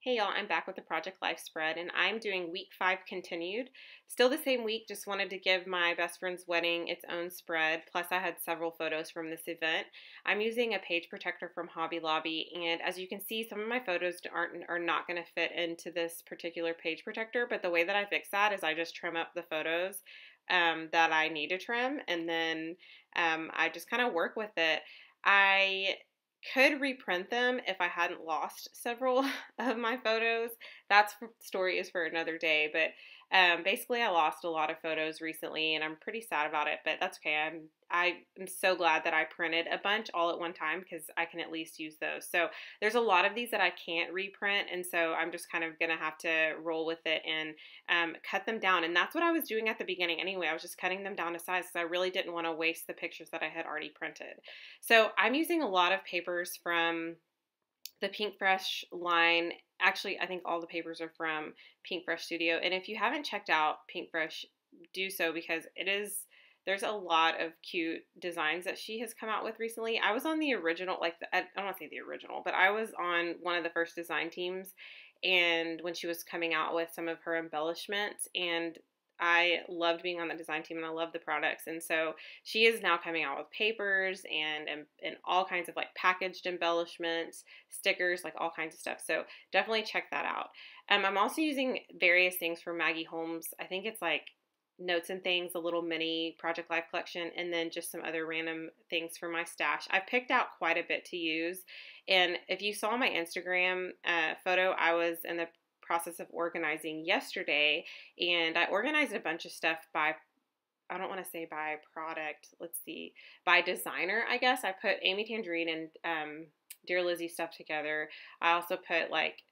Hey y'all, I'm back with the Project Life spread and I'm doing week 5 continued. Still the same week, just wanted to give my best friend's wedding its own spread, plus I had several photos from this event. I'm using a page protector from Hobby Lobby, and as you can see, some of my photos are not going to fit into this particular page protector, but the way that I fix that is I just trim up the photos that I need to trim, and then I just kind of work with it. I could reprint them if I hadn't lost several of my photos. That story is for another day, but basically I lost a lot of photos recently and I'm pretty sad about it, but that's okay. I'm so glad that I printed a bunch all at one time because I can at least use those. So there's a lot of these that I can't reprint, and so I'm just kind of gonna have to roll with it and cut them down. And that's what I was doing at the beginning anyway. I was just cutting them down to size because I really didn't want to waste the pictures that I had already printed. So I'm using a lot of papers from the Pinkfresh line. Actually, I think all the papers are from Pinkfresh Studio. And if you haven't checked out Pinkfresh, do so because there's a lot of cute designs that she has come out with recently. I was on the original, I don't want to say the original, but I was on one of the first design teams, and when she was coming out with some of her embellishments, and I loved being on the design team and I love the products. And so she is now coming out with papers and all kinds of like packaged embellishments, stickers, like all kinds of stuff. So definitely check that out. I'm also using various things from Maggie Holmes. I think it's like Notes and Things, a little mini Project Life collection, and then just some other random things from my stash. I picked out quite a bit to use. And if you saw my Instagram photo, I was in the process of organizing yesterday, and I organized a bunch of stuff by, I don't want to say by product, let's see, by designer, I guess. I put Amy Tangerine and Dear Lizzie stuff together. I also put like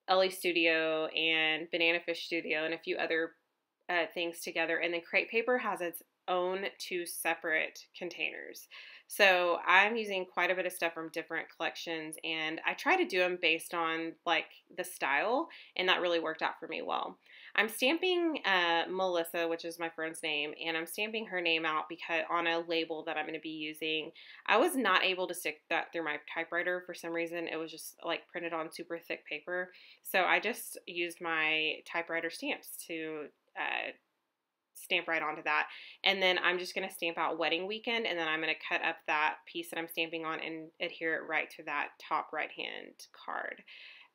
Ellie Studio and Banana Fish Studio and a few other things together, and then Crate Paper has its own 2 separate containers. So I'm using quite a bit of stuff from different collections, and I try to do them based on like the style, and that really worked out for me well. I'm stamping Melissa, which is my friend's name, and I'm stamping her name out because on a label that I'm going to be using. I was not able to stick that through my typewriter for some reason. It was just like printed on super thick paper. So I just used my typewriter stamps to stamp right onto that. And then I'm just going to stamp out Wedding Weekend, and then I'm going to cut up that piece that I'm stamping on and adhere it right to that top right hand card.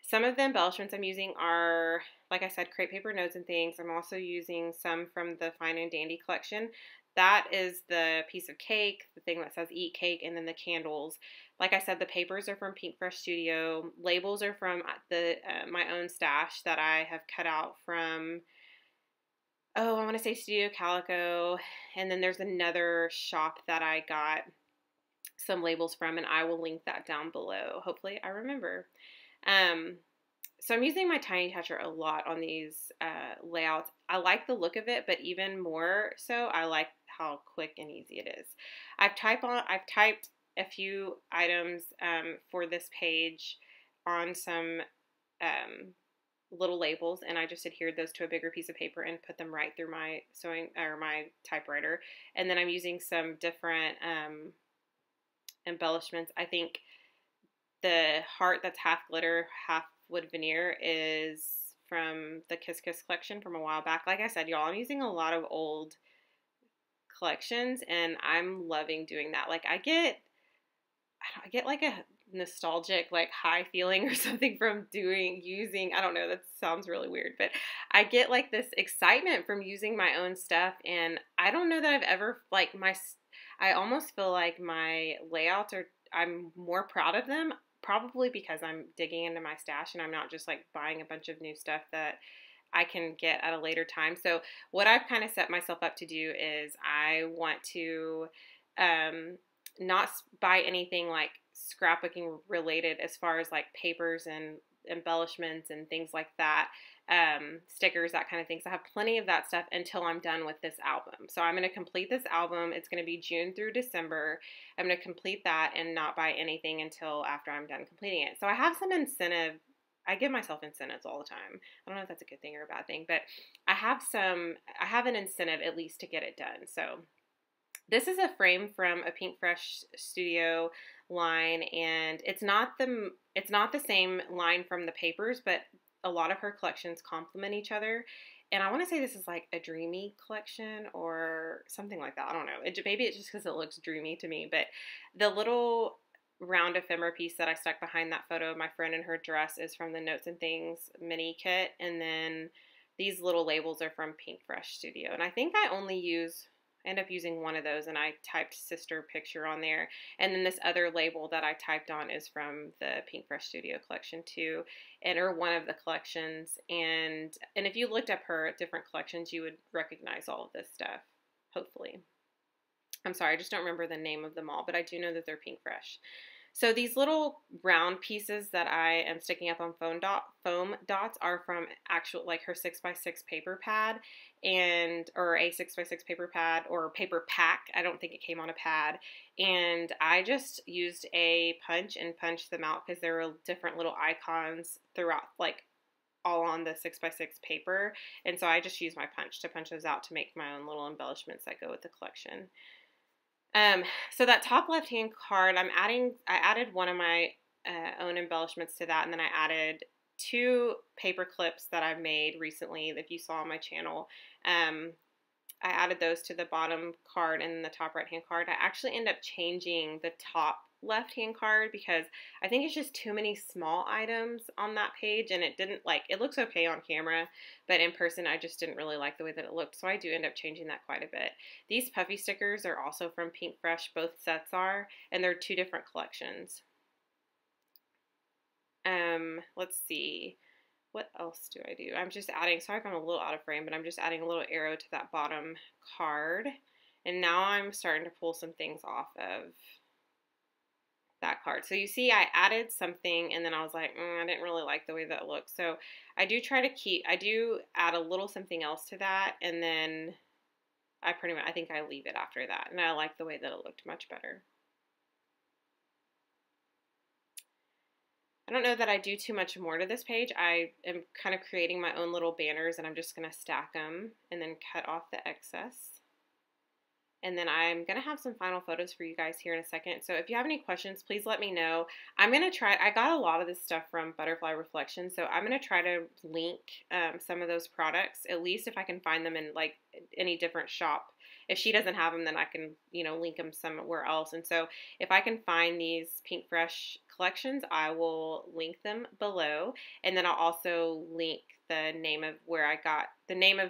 Some of the embellishments I'm using are, like I said, Crate Paper, Notes and Things. I'm also using some from the Fine and Dandy collection. That is the piece of cake, the thing that says Eat Cake, and then the candles. Like I said, the papers are from Pinkfresh Studio. Labels are from the my own stash that I have cut out from, oh, I want to say Studio Calico, and then there's another shop that I got some labels from, and I will link that down below. Hopefully I remember. So I'm using my Tiny Toucher a lot on these layouts. I like the look of it, but even more so, I like how quick and easy it is. I've typed a few items for this page on some little labels, and I just adhered those to a bigger piece of paper and put them right through my my typewriter. And then I'm using some different embellishments. I think the heart that's half glitter, half wood veneer is from the Kiss Kiss collection from a while back. Like I said, y'all, I'm using a lot of old collections, and I'm loving doing that. Like I get like a nostalgic like high feeling or something from using, I don't know, that sounds really weird, but I get like this excitement from using my own stuff. And I don't know that I've ever like I almost feel like my layouts I'm more proud of them, probably because I'm digging into my stash and I'm not just like buying a bunch of new stuff that I can get at a later time. So what I've kind of set myself up to do is I want to not buy anything like scrapbooking related as far as like papers and embellishments and things like that, stickers, that kind of thing. So I have plenty of that stuff until I'm done with this album. So I'm going to complete this album. It's going to be June through December. I'm going to complete that and not buy anything until after I'm done completing it. So I have some incentive. I give myself incentives all the time. I don't know if that's a good thing or a bad thing, but I have an incentive at least to get it done. So this is a frame from a Pinkfresh Studio line, and it's not the same line from the papers, but a lot of her collections complement each other. And I want to say this is like a dreamy collection or something like that. I don't know. Maybe it's just because it looks dreamy to me, but the little round ephemera piece that I stuck behind that photo of my friend in her dress is from the Notes and Things mini kit, and then these little labels are from Pinkfresh Studio. And I think I end up using one of those, and I typed sister picture on there. And then this other label that I typed on is from the Pinkfresh Studio collection too, or one of the collections. And if you looked up her different collections, you would recognize all of this stuff, hopefully. I'm sorry, I just don't remember the name of them all, but I do know that they're Pinkfresh. So these little round pieces that I am sticking up on foam dots are from actual, like her 6x6 paper pad, or a 6x6 paper pad or paper pack. I don't think it came on a pad. And I just used a punch and punched them out because there were different little icons throughout, like all on the 6x6 paper. And so I just used my punch to punch those out to make my own little embellishments that go with the collection. So that top left-hand card, I added one of my own embellishments to that, and then I added 2 paper clips that I've made recently, if you saw on my channel. I added those to the bottom card and the top right-hand card. I actually ended up changing the top left-hand card because I think it's just too many small items on that page, and it looks okay on camera, but in person I just didn't really like the way that it looked, so I do end up changing that quite a bit. These Puffy stickers are also from Pinkfresh, both sets are, and they're 2 different collections. Let's see. What else do I do? I'm just adding, sorry if I'm a little out of frame, but I'm just adding a little arrow to that bottom card. And now I'm starting to pull some things off of that card. So you see I added something and then I was like, I didn't really like the way that it looked. So I do add a little something else to that, and then I think I leave it after that. And I like the way that it looked much better. I don't know that I do too much more to this page. I am kind of creating my own little banners, and I'm just going to stack them and then cut off the excess. And then I'm going to have some final photos for you guys here in a second. So if you have any questions, please let me know. I'm going to try, I got a lot of this stuff from Butterfly Reflections, so I'm going to try to link some of those products, at least if I can find them in like any different shop. If she doesn't have them, then I can, link them somewhere else. And so if I can find these Pinkfresh collections, I will link them below. And then I'll also link the name of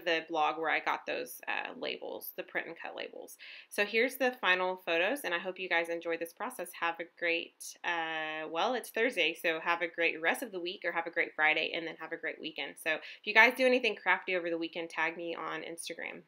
the blog where I got those labels, the print and cut labels. So here's the final photos, and I hope you guys enjoyed this process. Have a great, it's Thursday, so have a great rest of the week, or have a great Friday, and then have a great weekend. So if you guys do anything crafty over the weekend, tag me on Instagram.